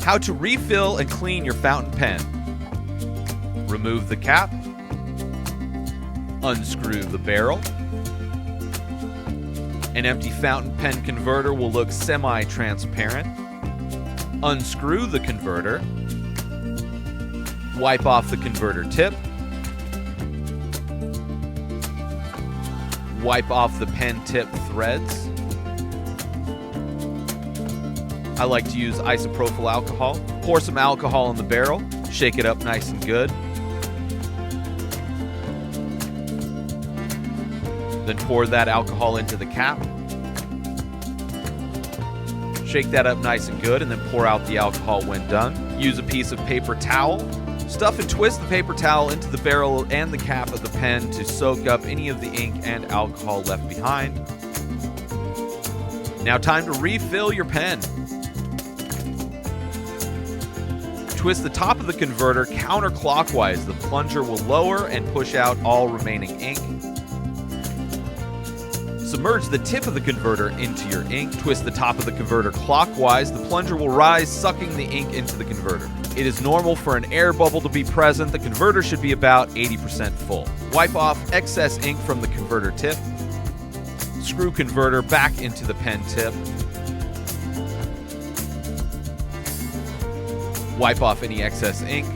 How to refill and clean your fountain pen. Remove the cap. Unscrew the barrel. An empty fountain pen converter will look semi-transparent. Unscrew the converter. Wipe off the converter tip. Wipe off the pen tip threads. I like to use isopropyl alcohol. Pour some alcohol in the barrel. Shake it up nice and good. Then pour that alcohol into the cap. Shake that up nice and good, and then pour out the alcohol when done. Use a piece of paper towel. Stuff and twist the paper towel into the barrel and the cap of the pen to soak up any of the ink and alcohol left behind. Now time to refill your pen. Twist the top of the converter counterclockwise. The plunger will lower and push out all remaining ink. Submerge the tip of the converter into your ink. Twist the top of the converter clockwise. The plunger will rise, sucking the ink into the converter. It is normal for an air bubble to be present. The converter should be about 80% full. Wipe off excess ink from the converter tip. Screw converter back into the pen tip. Wipe off any excess ink.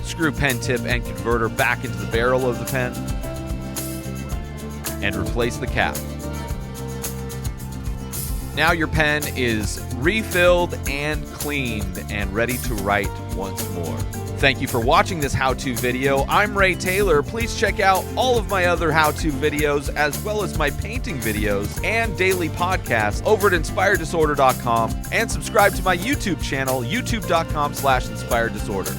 Screw pen tip and converter back into the barrel of the pen. And replace the cap. Now your pen is refilled and cleaned and ready to write once more. Thank you for watching this how-to video. I'm Ray Taylor. Please check out all of my other how-to videos as well as my painting videos and daily podcasts over at InspiredDisorder.com, and subscribe to my YouTube channel, youtube.com/InspiredDisorder.